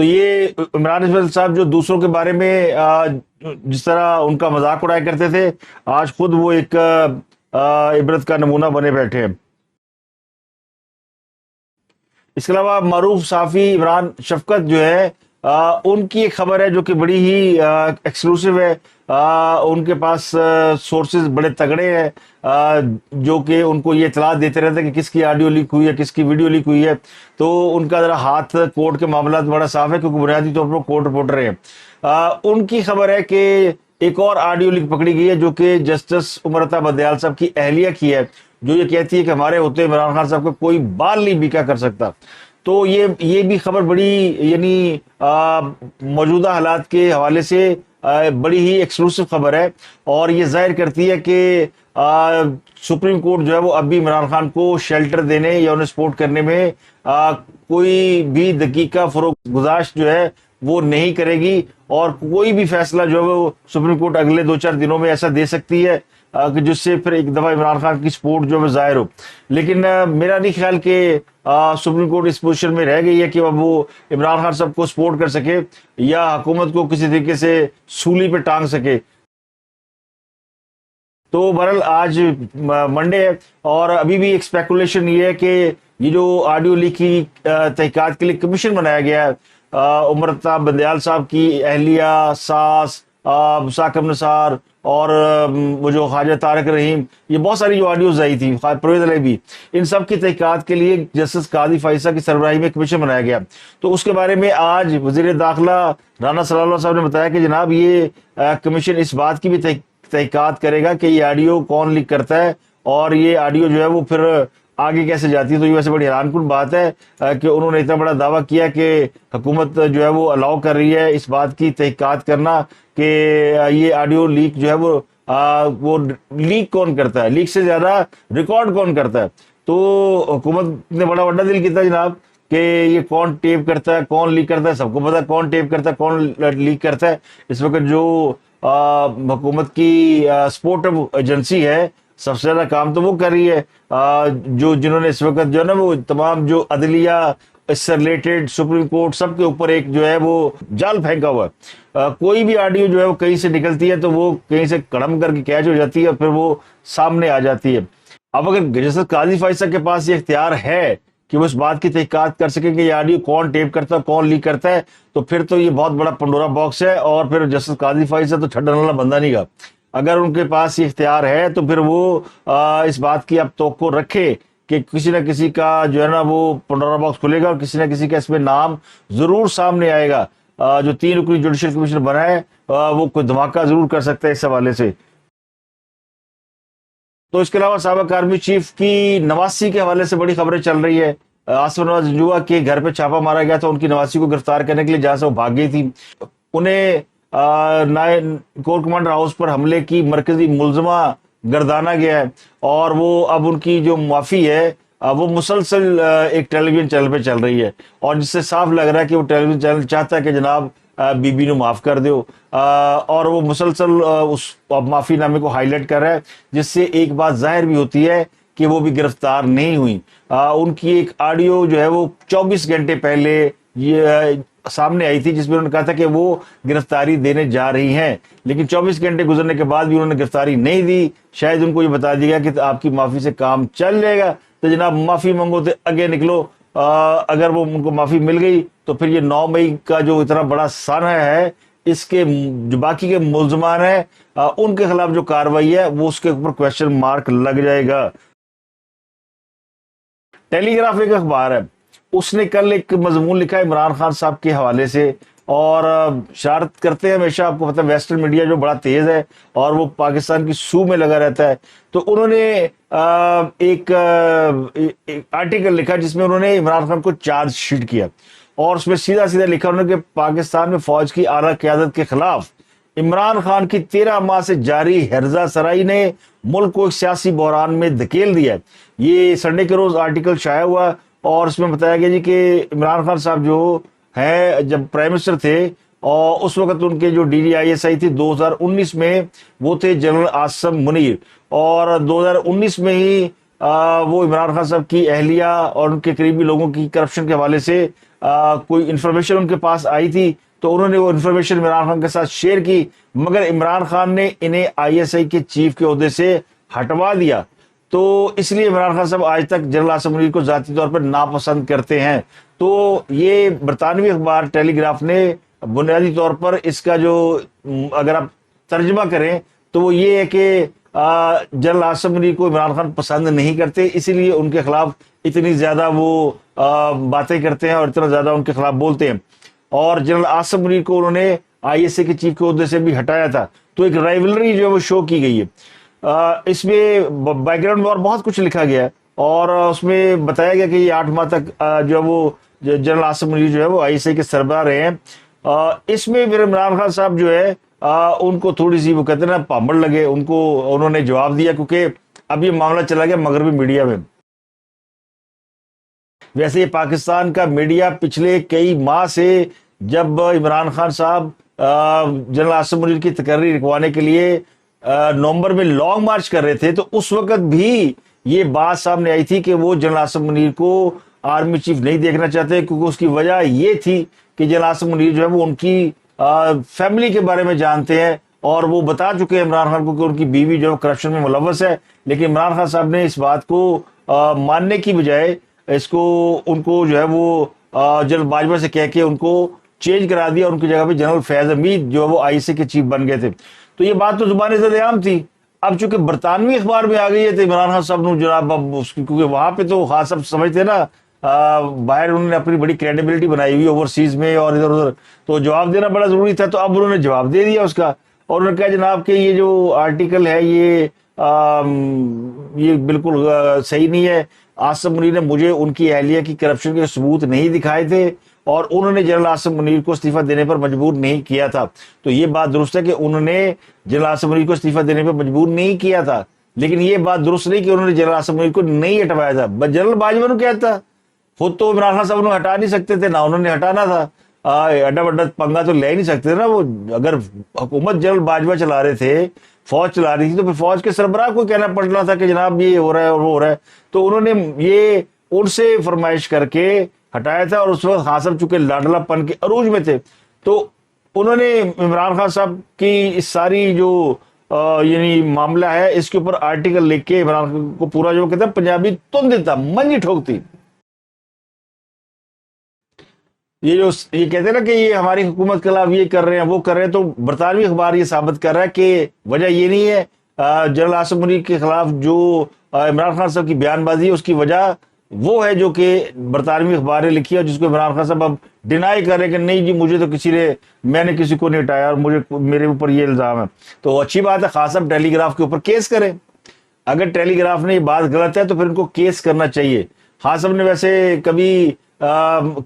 تو یہ عمران اسماعیل صاحب جو دوسروں کے بارے میں جس طرح ان کا مذاق اڑایا کرتے تھے، آج خود وہ ایک عبرت کا نمونہ بنے بیٹھے ہیں۔ اس کے علاوہ معروف صحافی عمران شفقت جو ہے، ان کی ایک خبر ہے جو کہ بڑی ہی ایکسکلوسیو ہے۔ ان کے پاس سورسز بڑے تگڑے ہیں جو کہ ان کو یہ اطلاع دیتے رہتے ہیں کہ کس کی آڈیو لیک ہوئی ہے، کس کی ویڈیو لیک ہوئی ہے۔ تو ان کا ذرا ہاتھ کورٹ کے معاملات بڑا صاف ہے، کیونکہ بنیادی طور پر کورٹ رپورٹر ہیں۔ ان کی خبر ہے کہ ایک اور آڈیو لیک پکڑی گئی ہے جو کہ جسٹس امرتا بدیال صاحب کی اہلیہ کی ہے، جو یہ کہتی ہے کہ ہمارے ہوتے عمران خان صاحب کو کوئی بال نہیں بیکا کر سکتا۔ تو یہ بھی خبر بڑی یعنی موجودہ حالات کے حوالے سے بڑی ہی ایکسکلوسیو خبر ہے، اور یہ ظاہر کرتی ہے کہ سپریم کورٹ جو ہے وہ اب بھی عمران خان کو شیلٹر دینے یا انہیں سپورٹ کرنے میں کوئی بھی دقیقہ فروغ گزاشت جو ہے وہ نہیں کرے گی، اور کوئی بھی فیصلہ جو ہے وہ سپریم کورٹ اگلے 2-4 دنوں میں ایسا دے سکتی ہے کہ جس سے پھر ایک دفعہ عمران خان کی سپورٹ جو ہے ظاہر ہو۔ لیکن میرا نہیں خیال کہ سپریم کورٹ اس پوزیشن میں رہ گئی ہے کہ اب وہ عمران خان صاحب کو سپورٹ کر سکے یا حکومت کو کسی طریقے سے سولی پہ ٹانگ سکے۔ تو بہرحال آج منڈے ہے، اور ابھی بھی ایک اسپیکولیشن یہ ہے کہ یہ جو آڈیو لیک کی تحقیقات کے لیے کمیشن بنایا گیا ہے، امرتا بندیال صاحب کی اہلیہ، ساس، ثاقب نثار اور وہ جو خواجہ طارق رحیم، یہ بہت ساری جو آڈیوز آئی تھی، پرویز علیہ بھی، ان سب کی تحقیقات کے لیے جسٹس قاضی فائزہ کی سربراہی میں کمیشن بنایا گیا۔ تو اس کے بارے میں آج وزیر داخلہ رانا صلی اللہ صاحب نے بتایا کہ جناب یہ کمیشن اس بات کی بھی تحقیقات کرے گا کہ یہ آڈیو کون لیک کرتا ہے، اور یہ آڈیو جو ہے وہ پھر آگے کیسے جاتی ہے۔ تو یہ ویسے بڑی حیران کن بات ہے کہ انہوں نے اتنا بڑا دعویٰ کیا کہ حکومت جو ہے وہ الاؤ کر رہی ہے اس بات کی تحقیقات کرنا کہ یہ آڈیو لیک جو ہے وہ لیک کون کرتا ہے، لیک سے زیادہ ریکارڈ کون کرتا ہے۔ تو حکومت نے بڑا وڈا دل کیا جناب کہ یہ کون ٹیپ کرتا ہے، کون لیک کرتا ہے، سب کو پتا ہے کون ٹیپ کرتا ہے، کون لیک کرتا ہے۔ اس وقت جو حکومت کی سپورٹو ایجنسی ہے، سب سے زیادہ کام تو وہ کر رہی ہے، جنہوں نے اس وقت جو ہے نا وہ تمام جو عدلیہ، اس سے ریلیٹڈ سپریم کورٹ، سب کے اوپر ایک جو ہے وہ جال پھینکا ہوا ہے۔ کوئی بھی آڈیو جو ہے وہ کہیں سے نکلتی ہے تو وہ کہیں سے کڑم کر کے کیچ ہو جاتی ہے اور پھر وہ سامنے آ جاتی ہے۔ اب اگر جیسے قاضی فائزہ کے پاس یہ اختیار ہے کہ وہ اس بات کی تحقیقات کر سکے کہ یہ آڈیو کون ٹیپ کرتا ہے، کون لیک کرتا ہے، تو پھر تو یہ بہت بڑا پنڈورا باکس ہے، اور پھر جسٹس قاضی فائزہ تو چھڈنے والا بندہ نہیں گا۔ اگر ان کے پاس یہ اختیار ہے تو پھر وہ اس بات کی اب توقع رکھے کہ کسی نہ کسی کا جو ہے نا وہ پنڈورا باکس کھلے گا، اور کسی نہ کسی کا اس میں نام ضرور سامنے آئے گا۔ جو 3 رکنی جوڈیشل کمیشن بنا ہے وہ کوئی دھماکہ ضرور کر سکتا ہے اس حوالے سے۔ تو اس کے علاوہ سابق آرمی چیف کی نواسی کے حوالے سے بڑی خبریں چل رہی ہے۔ آصف نواز جنجوعہ کے گھر پہ چھاپا مارا گیا تھا ان کی نواسی کو گرفتار کرنے کے لیے، جہاں سے وہ بھاگ گئی تھی۔ انہیں کور کمانڈر ہاؤس پر حملے کی مرکزی ملزمہ گردانا گیا ہے، اور وہ اب ان کی جو معافی ہے وہ مسلسل ایک ٹیلی ویژن چینل پہ چل رہی ہے، اور جس سے صاف لگ رہا ہے کہ وہ ٹیلی ویژن چینل چاہتا ہے کہ جناب بی بی نو معاف کر دیو، اور وہ مسلسل اس معافی نامے کو ہائی لائٹ کر رہا ہے، جس سے ایک بات ظاہر بھی ہوتی ہے کہ وہ بھی گرفتار نہیں ہوئی۔ ان کی ایک آڈیو جو ہے وہ 24 گھنٹے پہلے یہ سامنے آئی تھی، جس میں انہوں نے کہا تھا کہ وہ گرفتاری دینے جا رہی ہیں، لیکن 24 گھنٹے گزرنے کے بعد بھی انہوں نے گرفتاری نہیں دی۔ شاید ان کو یہ بتا دیا گیا کہ آپ کی معافی سے کام چل جائے گا، تو جناب معافی منگو تو آگے نکلو۔ اگر وہ ان کو معافی مل گئی تو پھر یہ 9 مئی کا جو اتنا بڑا سانحہ ہے، اس کے جو باقی کے ملزمان ہیں ان کے خلاف جو کاروائی ہے وہ اس کے اوپر کویسچن مارک لگ جائے گا۔ ٹیلی گراف ایک اخبار ہے، اس نے کل ایک مضمون لکھا ہے عمران خان صاحب کے حوالے سے، اور شرارت کرتے ہیں ہمیشہ، آپ کو پتہ ہے ویسٹرن میڈیا جو بڑا تیز ہے اور وہ پاکستان کی سو میں لگا رہتا ہے۔ تو انہوں نے ایک آرٹیکل لکھا جس میں انہوں نے عمران خان کو چارج شیٹ کیا، اور اس میں سیدھا سیدھا لکھا انہوں نے کہ پاکستان میں فوج کی اعلیٰ قیادت کے خلاف عمران خان کی 13 ماہ سے جاری ہرزہ سرائی نے ملک کو ایک سیاسی بحران میں دھکیل دیا ہے۔ یہ سنڈے کے روز آرٹیکل شائع ہوا، اور اس میں بتایا گیا جی کہ عمران خان صاحب جو ہے جب پرائم منسٹر تھے، اور اس وقت ان کے جو D G I S I تھی 2019 میں، وہ تھے جنرل عاصم منیر، اور 2019 میں ہی وہ عمران خان صاحب کی اہلیہ اور ان کے قریبی لوگوں کی کرپشن کے حوالے سے کوئی انفارمیشن ان کے پاس آئی تھی تو انہوں نے وہ انفارمیشن عمران خان کے ساتھ شیئر کی، مگر عمران خان نے انہیں ISI کے چیف کے عہدے سے ہٹوا دیا. تو اس لیے عمران خان صاحب آج تک جنرل عاصم منیر کو ذاتی طور پر ناپسند کرتے ہیں. تو یہ برطانوی اخبار ٹیلی گراف نے بنیادی طور پر اس کا جو اگر آپ ترجمہ کریں تو وہ یہ ہے کہ جنرل عاصم منیر کو عمران خان پسند نہیں کرتے، اسی لیے ان کے خلاف اتنی زیادہ وہ باتیں کرتے ہیں اور اتنا زیادہ ان کے خلاف بولتے ہیں. اور جنرل عاصم منیر کو انہوں نے ISI کے چیف کے عہدے سے بھی ہٹایا تھا. تو ایک رائیولری جو ہے وہ شو کی گئی ہے. اس میں بیک گراؤنڈ میں اور بہت کچھ لکھا گیا ہے اور اس میں بتایا گیا کہ یہ 8 ماہ تک جو ہے وہ جنرل عاصم منیر جو ہے وہ ISI کے سربراہ رہے ہیں. اس میں پھر عمران خان صاحب جو ہے ان کو تھوڑی سی وہ کہتے ہیں نا پامڑ لگے، انہوں نے جواب دیا کیونکہ اب یہ معاملہ چلا گیا مغربی میڈیا میں. ویسے یہ پاکستان کا میڈیا پچھلے کئی ماہ سے جب عمران خان صاحب جنرل عاصم منیر کی تقرری رکوانے کے لیے نومبر میں لانگ مارچ کر رہے تھے تو اس وقت بھی یہ بات سامنے آئی تھی کہ وہ جنرل عاصم منیر کو آرمی چیف نہیں دیکھنا چاہتے، کیونکہ اس کی وجہ یہ تھی کہ جنرل عاصم منیر جو ہے وہ ان کی فیملی کے بارے میں جانتے ہیں اور وہ بتا چکے ہیں عمران خان کو کہ ان کی بیوی جو ہے کرپشن میں ملوث ہے. لیکن عمران خان صاحب نے اس بات کو ماننے کی بجائے ان کو جو ہے وہ جنرل باجوہ سے کہہ کے ان کو چینج کرا دیا اور ان کی جگہ پہ جنرل فیض حمید جو ہے وہ ISI کے چیف بن گئے تھے. تو یہ بات تو زبان زد عام تھی. اب چونکہ برطانوی اخبار میں آ گئی ہے تو عمران خان صاحب جناب اب کیونکہ وہاں پہ تو خاص سب سمجھتے نا باہر انہوں نے اپنی بڑی کریڈیبلٹی بنائی ہوئی اوورسیز میں اور ادھر ادھر، تو جواب دینا بڑا ضروری تھا. تو اب انہوں نے جواب دے دیا اس کا اور انہوں نے کہا جناب کہ یہ جو آرٹیکل ہے یہ بالکل صحیح نہیں ہے. عاصم منیر نے مجھے ان کی اہلیہ کی کرپشن کے ثبوت نہیں دکھائے تھے اور انہوں نے جنرل عاصم منیر کو استعفیٰ دینے پر مجبور نہیں کیا تھا. تو یہ بات درست ہے کہ انہوں نے جنرل عاصم منیر کو استعفیٰ دینے پر مجبور نہیں کیا تھا، لیکن یہ بات درست نہیں کہ انہوں نے جنرل عاصم منیر کو نہیں ہٹوایا تھا. جنرل باجوہ نے کیا تھا، خود تو عمران خان صاحب انہوں ہٹا نہیں سکتے تھے، نہ انہوں نے ہٹانا تھا. اڈا بڈا پنگا تو لے ہی نہیں سکتے نا وہ. اگر حکومت جنرل باجوہ چلا رہے تھے، فوج چلا رہی تھی، تو پھر فوج کے سربراہ کو کہنا پڑ رہا تھا کہ جناب یہ ہو رہا ہے اور وہ ہو رہا ہے. تو انہوں نے یہ ان سے فرمائش کر کے ہٹایا تھا اور اس وقت خان صاحب چونکہ لاڈلا پن کے عروج میں تھے تو انہوں نے عمران خان صاحب کی اس ساری جو یعنی معاملہ ہے اس کے اوپر آرٹیکل لکھ کے عمران خان کو پورا جو کہتے ہیں پنجابی تن دیتا منجی ٹھوکتی. یہ کہتے ہیں نا کہ یہ ہماری حکومت کے خلاف یہ کر رہے ہیں وہ کر رہے ہیں، تو برطانوی اخبار یہ ثابت کر رہا ہے کہ وجہ یہ نہیں ہے جنرل عاصم منیر کے خلاف جو عمران خان صاحب کی بیان بازی ہے، اس کی وجہ وہ ہے جو کہ برطانوی اخبار نے لکھی ہے، جس کو عمران خان صاحب اب ڈینائی کر رہے ہیں کہ نہیں جی مجھے تو میں نے کسی کو نہیں ہٹایا اور میرے اوپر یہ الزام ہے. تو اچھی بات ہے، خان صاحب ٹیلی گراف کے اوپر کیس کریں. اگر ٹیلی گراف نے یہ بات غلط ہے تو پھر ان کو کیس کرنا چاہیے. خان صاحب نے ویسے کبھی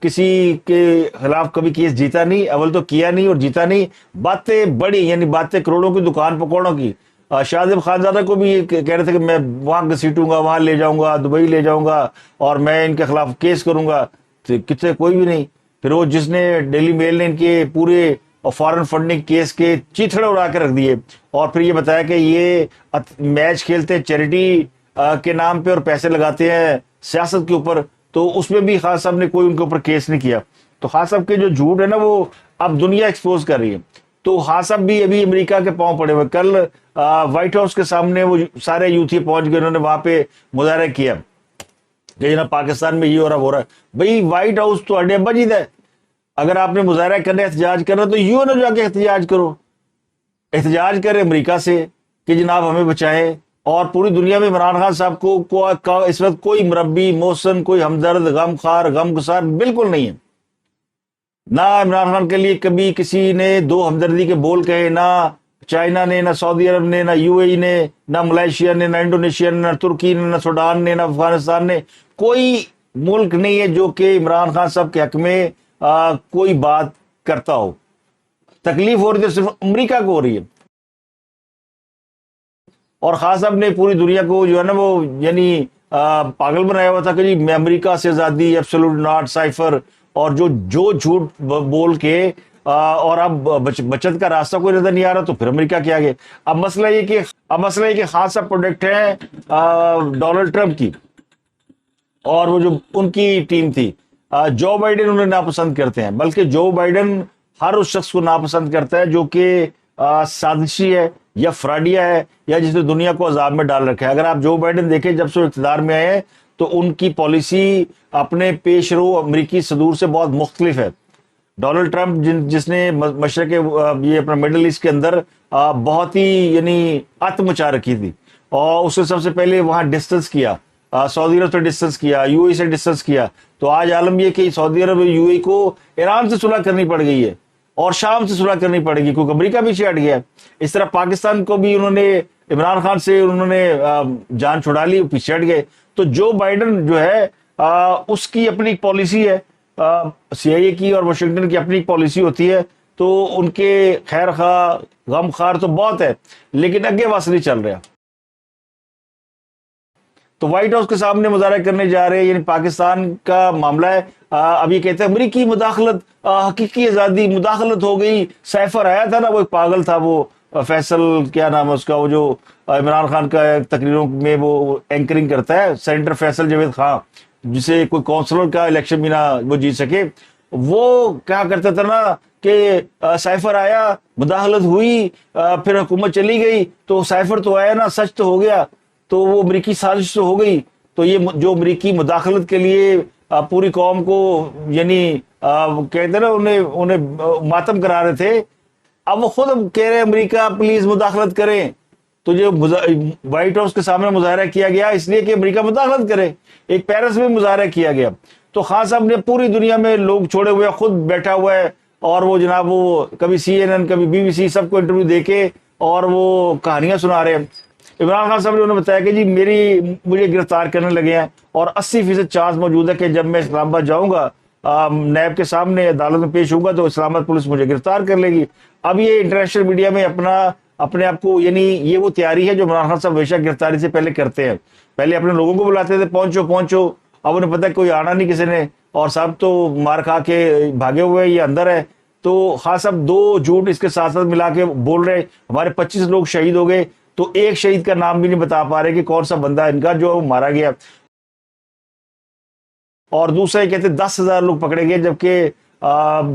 کسی کے خلاف کبھی کیس جیتا نہیں، اول تو کیا نہیں اور جیتا نہیں. باتیں بڑی یعنی باتیں کروڑوں کی دکان پکوڑوں کی. شاہزیب خانزادہ کو بھی کہہ رہے تھے کہ میں وہاں گھسیٹوں گا، وہاں لے جاؤں گا، دبئی لے جاؤں گا اور میں ان کے خلاف کیس کروں گا. کتنے کوئی بھی نہیں. پھر وہ جس نے ڈیلی میل نے ان کے پورے فارن فنڈنگ کیس کے چیتھڑے اڑا کے رکھ دیے اور پھر یہ بتایا کہ یہ میچ کھیلتے چیریٹی کے نام پہ اور پیسے لگاتے ہیں سیاست کے اوپر. تو اس میں بھی خان صاحب نے کوئی ان کے اوپر کیس نہیں کیا. تو خان صاحب کے جو جھوٹ ہے نا وہ اب دنیا ایکسپوز کر رہی ہے. تو خان صاحب بھی ابھی امریکہ کے پاؤں پڑے ہوئے. کل وائٹ ہاؤس کے سامنے وہ سارے یوتھی پہنچ گئے، انہوں نے وہاں پہ مظاہرہ کیا کہ جناب پاکستان میں یہ ہو رہا وہ رہا ہے. بھائی وائٹ ہاؤس تو اڈے بجید ہے. اگر آپ نے مظاہرہ کرنا احتجاج کرنا تو یوں نہ جا کے احتجاج کرو. احتجاج کرے امریکہ سے کہ جناب ہمیں بچائیں. اور پوری دنیا میں عمران خان صاحب کو اس وقت کوئی مربی محسن، کوئی ہمدرد، غم خار، غم گسار بالکل نہیں ہے. نہ عمران خان کے لیے کبھی کسی نے دو ہمدردی کے بول کہے، نہ چائنا نے، نہ سعودی عرب نے، نہ UAE نے، نہ ملائیشیا نے، نہ انڈونیشیا نے، نہ ترکی نے، نہ سوڈان نے، نہ افغانستان نے. کوئی ملک نہیں ہے جو کہ عمران خان صاحب کے حق میں کوئی بات کرتا ہو. تکلیف ہو رہی ہے صرف امریکہ کو ہو رہی ہے. اور خان صاحب نے پوری دنیا کو جو ہے نا وہ یعنی پاگل بنایا ہوا تھا کہ جی میں امریکہ سے آزادی، ایبسولوٹ ناٹ، سائفر، اور جو جھوٹ بول کے اور اب بچت کا راستہ کوئی نظر نہیں آ رہا تو پھر امریکہ کے آگے. اب مسئلہ یہ کہ خان صاحب پروڈکٹ ہیں ڈونلڈ ٹرمپ کی اور وہ جو ان کی ٹیم تھی. جو بائیڈن انہیں ناپسند کرتے ہیں، بلکہ جو بائیڈن ہر اس شخص کو ناپسند کرتا ہے جو کہ سازشی ہے یا فراڈیا ہے یا جس نے دنیا کو عذاب میں ڈال رکھا ہے۔ اگر آپ جو بائیڈن دیکھیں جب سے وہ اقتدار میں آئے ہیں تو ان کی پالیسی اپنے پیش رو امریکی صدور سے بہت مختلف ہے۔ ڈونلڈ ٹرمپ جس نے مشرق یہ اپنا مڈل ایسٹ کے اندر بہت ہی یعنی ات مچا رکھی تھی، اور اس نے سب سے پہلے وہاں ڈسٹنس کیا، سعودی عرب سے ڈسٹنس کیا، یو اے سے ڈسٹنس کیا۔ تو آج عالم یہ کہ سعودی عرب یو اے کو ایران سے صلح کرنی پڑ گئی ہے اور شام سے صلح کرنی پڑے گی کیونکہ امریکہ پیچھے ہٹ گیا۔ اس طرح پاکستان کو بھی انہوں نے عمران خان سے انہوں نے جان چھڑا لی، پیچھے ہٹ گئے۔ تو جو بائیڈن جو ہے اس کی اپنی ایک پالیسی ہے، سی آئی اے کی اور واشنگٹن کی اپنی ایک پالیسی ہوتی ہے، تو ان کے خیر خواہ غم خار تو بہت ہے لیکن اگے وس نہیں چل رہا۔ تو وائٹ ہاؤس کے سامنے مظاہرہ کرنے جا رہے ہیں، یعنی پاکستان کا معاملہ ہے۔ اب یہ کہتے ہیں امریکی مداخلت، حقیقی آزادی، مداخلت ہو گئی۔ سیفر آیا تھا نا، وہ ایک پاگل تھا، وہ فیصل کیا نام ہے اس کا، وہ جو عمران خان کا تقریروں میں وہ اینکرنگ کرتا ہے، سینیٹر فیصل جاوید خان، جسے کوئی کونسلر کا الیکشن بھی نہ وہ جیت سکے۔ وہ کیا کرتا تھا نا کہ سائفر آیا، مداخلت ہوئی، پھر حکومت چلی گئی، تو سائفر تو آیا نا، سچ تو ہو گیا، تو وہ امریکی سازش تو ہو گئی۔ تو یہ جو امریکی مداخلت کے لیے پوری قوم کو یعنی کہتے ہیں نا انہیں ماتم کرا رہے تھے، اب وہ خود کہہ رہے ہیں امریکہ پلیز مداخلت کریں۔ تو جو وائٹ ہاؤس کے سامنے مظاہرہ کیا گیا اس لیے کہ امریکہ مداخلت کرے، ایک پیرس میں مظاہرہ کیا گیا۔ تو خان صاحب نے پوری دنیا میں لوگ چھوڑے ہوئے، خود بیٹھا ہوا ہے، اور وہ جناب وہ کبھی سی این این کبھی بی بی سی سب کو انٹرویو دے کے اور وہ کہانیاں سنا رہے ہیں۔ عمران خان صاحب نے انہوں نے بتایا کہ جی مجھے گرفتار کرنے لگے ہیں اور 80% چانس موجود ہے کہ جب میں اسلام آباد جاؤں گا، نیب کے سامنے عدالت میں پیش ہوں گا، تو اسلام آباد پولیس مجھے گرفتار کر لے گی۔ اب یہ انٹرنیشنل میڈیا میں اپنے آپ کو، یعنی یہ وہ تیاری ہے جو عمران خان صاحب ہمیشہ گرفتاری سے پہلے کرتے ہیں۔ پہلے اپنے لوگوں کو بلاتے تھے، پہنچو، اب انہیں پتہ ہے کوئی آنا نہیں کسی نے، اور صاحب تو مار کھا کے بھاگے ہوئے، یہ اندر ہے۔ تو خان صاحب دو جھوٹ اس کے ساتھ ساتھ ملا کے بول رہے، ہمارے 25 لوگ شہید ہو گئے، تو ایک شہید کا نام بھی نہیں بتا پا رہے کہ کون سا بندہ ان کا جو مارا گیا، اور دوسرا یہ کہتے 10,000 لوگ پکڑے گئے، جبکہ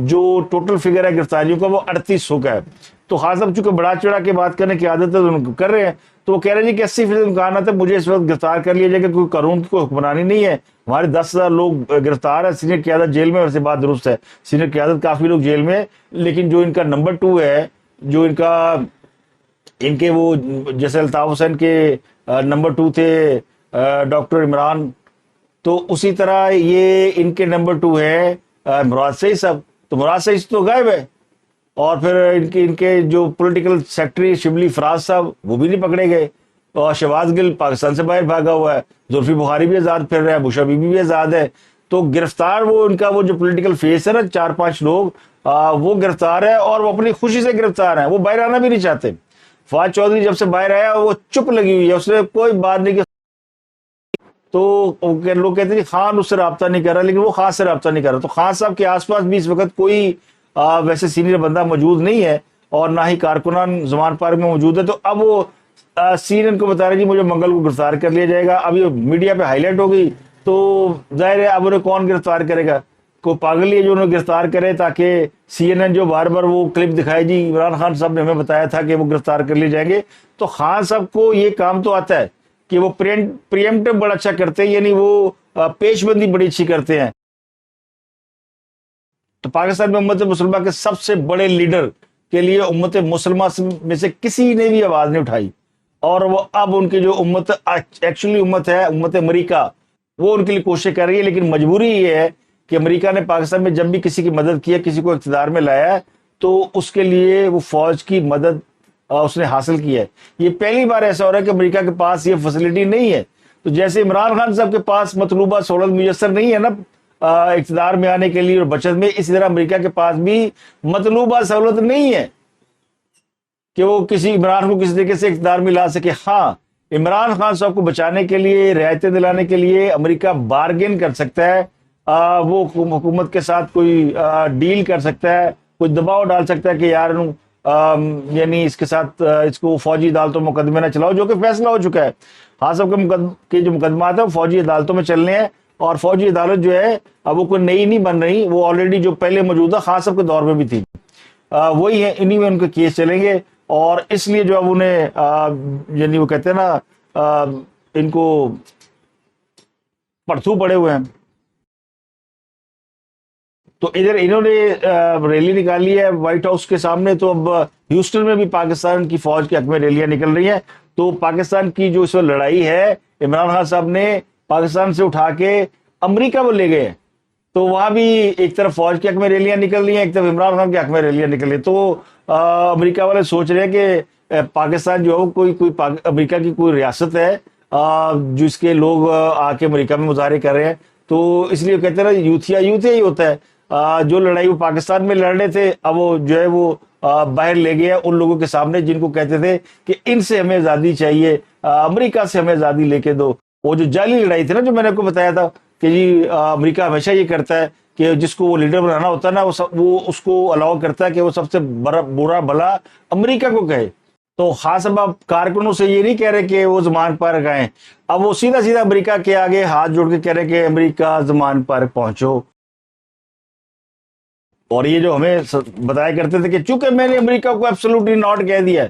جو ٹوٹل فگر ہے گرفتاریوں کا وہ 3800 کا ہے۔ تو خان صاحب چونکہ بڑا چڑھا کے بات کرنے کی عادت ہے تو کر رہے ہیں، تو وہ کہہ رہے ہیں کہ 80% امکانات ہے مجھے اس وقت گرفتار کر لیا جائے کہ کوئی قانون کی کوئی حکمرانی نہیں ہے، ہمارے 10,000 لوگ گرفتار ہے، سینئر قیادت جیل میں، ویسے بات درست ہے، سینئر قیادت کافی لوگ جیل میں، لیکن جو ان کا نمبر 2 ہے، جو ان کے وہ جیسے الطاف حسین کے نمبر 2 تھے ڈاکٹر عمران، تو اسی طرح یہ ان کے نمبر 2 ہے مراد سعید صاحب۔ تو مراد سعید تو غائب ہے، اور پھر ان کے جو پولیٹیکل سیکٹری شبلی فراز صاحب وہ بھی نہیں پکڑے گئے، اور شہباز گل پاکستان سے باہر بھاگا ہوا ہے، زلفی بخاری بھی آزاد پھر رہا ہے، بشرا بی بی بھی آزاد ہے۔ تو گرفتار وہ ان کا وہ جو پولیٹیکل فیس ہے نا، 4-5 لوگ وہ گرفتار ہے، اور وہ اپنی خوشی سے گرفتار ہیں، وہ باہر آنا بھی نہیں چاہتے۔ فواد چودھری جب سے باہر آیا وہ چپ لگی ہوئی ہے، اس نے کوئی بات نہیں کی۔ تو لوگ کہتے ہیں خان اس سے رابطہ نہیں کر رہا، لیکن وہ خان سے رابطہ نہیں کر رہا۔ تو خان صاحب کے آس پاس بھی اس وقت کوئی ویسے سینئر بندہ موجود نہیں ہے، اور نہ ہی کارکنان زمان پارک میں موجود ہے۔ تو اب وہ سی این این کو بتا رہے جی مجھے منگل کو گرفتار کر لیا جائے گا۔ اب یہ میڈیا پہ ہائی لائٹ ہو گئی، تو ظاہر ہے اب انہیں کون گرفتار کرے گا؟ کوئی پاگل ہے جو انہیں گرفتار کرے، تاکہ سی این این جو بار بار وہ کلپ دکھائے جی عمران خان صاحب نے ہمیں بتایا تھا کہ وہ گرفتار کر لیے جائیں گے۔ تو خان صاحب کو یہ کام تو آتا ہے کہ وہ پریمپٹو بڑا اچھا کرتے ہیں، یعنی وہ پیش بندی بڑی اچھی کرتے ہیں۔ تو پاکستان میں امت مسلمہ کے سب سے بڑے لیڈر کے لیے امت مسلمہ میں سے کسی نے بھی آواز نہیں اٹھائی، اور وہ اب ان کی جو امت ایکچولی امت ہے، امت امریکہ، وہ ان کے لیے کوشش کر رہی ہے، لیکن مجبوری یہ ہے کہ امریکہ نے پاکستان میں جب بھی کسی کی مدد کی ہے، کسی کو اقتدار میں لایا ہے، تو اس کے لیے وہ فوج کی مدد اس نے حاصل کی ہے۔ یہ پہلی بار ایسا ہو رہا ہے کہ امریکہ کے پاس یہ فیسلٹی نہیں ہے۔ تو جیسے عمران خان صاحب کے پاس مطلوبہ سہولت میسر نہیں ہے نا اقتدار میں آنے کے لیے اور بچت میں، اسی طرح امریکہ کے پاس بھی مطلوبہ سہولت نہیں ہے کہ وہ کسی عمران کو کسی طریقے سے اقتدار میں لا سکے۔ ہاں، عمران خان صاحب کو بچانے کے لیے، رعایتیں دلانے کے لیے امریکہ بارگین کر سکتا ہے، وہ حکومت کے ساتھ کوئی ڈیل کر سکتا ہے، کوئی دباؤ ڈال سکتا ہے کہ یار یعنی اس کے ساتھ اس کو فوجی عدالتوں مقدمے نہ چلاؤ، جو کہ فیصلہ ہو چکا ہے۔ خان صاحب کے جو مقدمات ہیں وہ فوجی عدالتوں میں چلنے ہیں، اور فوجی عدالت جو ہے اب وہ کوئی نئی نہیں بن رہی، وہ آلریڈی جو پہلے موجودہ خان صاحب کے دور میں بھی تھی وہی ہے، انہی میں ان کے کیس چلیں گے، اور اس لیے جو اب انہیں یعنی وہ کہتے ہیں نا ان کو پرتھو پڑے ہوئے ہیں. تو ادھر انہوں نے ریلی نکالی ہے وائٹ ہاؤس کے سامنے، تو اب ہیوسٹن میں بھی پاکستان کی فوج کے حق میں ریلیاں نکل رہی ہیں. تو پاکستان کی جو اس وقت لڑائی ہے، عمران خان صاحب نے پاکستان سے اٹھا کے امریکہ میں لے گئے، تو وہاں بھی ایک طرف فوج کے حق میں ریلیاں نکل رہی ہیں، ایک طرف عمران خان کے حق میں ریلیاں نکل رہی ہیں. تو امریکہ والے سوچ رہے ہیں کہ پاکستان جو ہے کوئی امریکہ کی کوئی ریاست ہے جس کے لوگ آ کے امریکہ میں مظاہرے کر رہے ہیں. تو اس لیے کہتے ہیں یوتھیا ہی ہوتا ہے. جو لڑائی وہ پاکستان میں لڑ رہے تھے، اب وہ جو ہے وہ باہر لے گیا ان لوگوں کے سامنے جن کو کہتے تھے کہ ان سے ہمیں آزادی چاہیے، امریکہ سے ہمیں آزادی لے کے دو. وہ جو جعلی لڑائی تھی نا، جو میں نے آپ کو بتایا تھا کہ جی امریکہ ہمیشہ یہ کرتا ہے کہ جس کو وہ لیڈر بنانا ہوتا ہے نا، وہ اس کو الاؤ کرتا ہے کہ وہ سب سے برا بھلا امریکہ کو کہے. تو خاص اب کارکنوں سے یہ نہیں کہہ رہے کہ وہ زمان پارک آئیں، اب وہ سیدھا امریکہ کے آگے ہاتھ جوڑ کے کہہ رہے کہ امریکہ زمان پارک پہنچو. اور یہ جو ہمیں بتایا کرتے تھے کہ چونکہ میں نے امریکہ کو ایبسولوٹلی ناٹ کہہ دیا ہے،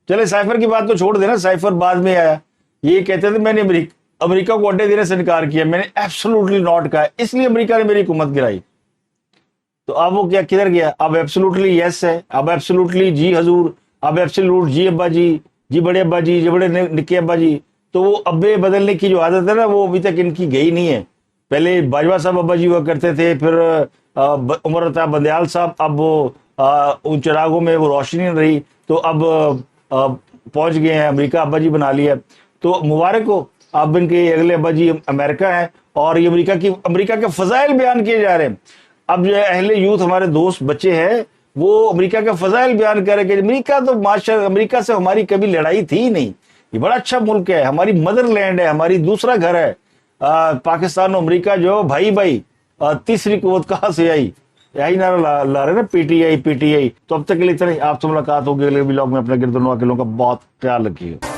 چلے سائفر کی بات تو چھوڑ دینا، سائفر بعد میں آیا. یہ کہتے تھے میں نے امریکہ کو اڈے دینے سے انکار کیا، میں نے ایبسولوٹلی ناٹ کہا، اس لیے امریکہ نے میری حکومت گرائی. تو اب وہ کدھر گیا؟ اب ایبسولوٹلی یس ہے، اب ایبسولوٹلی جی حضور، اب ایبسولوٹ جی ابا جی، جی بڑے ابا جی، جی بڑے نکے ابا جی. تو وہ ابے بدلنے کی جو عادت ہے نا، وہ ابھی تک ان کی گئی نہیں ہے. پہلے باجوہ صاحب ابا جی ہوا کرتے تھے، پھر عمر عطا بندیال صاحب، اب وہ ان چراغوں میں وہ روشنی نہ رہی، تو اب پہنچ گئے ہیں امریکہ ابا جی بنا لیا. تو مبارک ہو، اب ان کے اگلے ابا جی امریکہ ہیں، اور یہ امریکہ کے فضائل بیان کیے جا رہے ہیں. اب جو اہل یوتھ ہمارے دوست بچے ہیں، وہ امریکہ کے فضائل بیان کر رہے کہ امریکہ تو ماشاءاللہ، امریکہ سے ہماری کبھی لڑائی تھی ہی نہیں، یہ بڑا اچھا ملک ہے، ہماری مدر لینڈ ہے، ہماری دوسرا گھر ہے. پاکستان و امریکہ جو بھائی تیسری قوت کہاں سے آئی، یہی نعرہ لا رہے نا، پی ٹی آئی. تو اب تک کے لیے اتنا ہی، آپ سے ملاقات ہوگی اگلے ولاگ میں. اپنے گرد و نواح کے لوگوں کا بہت خیال رکھیے.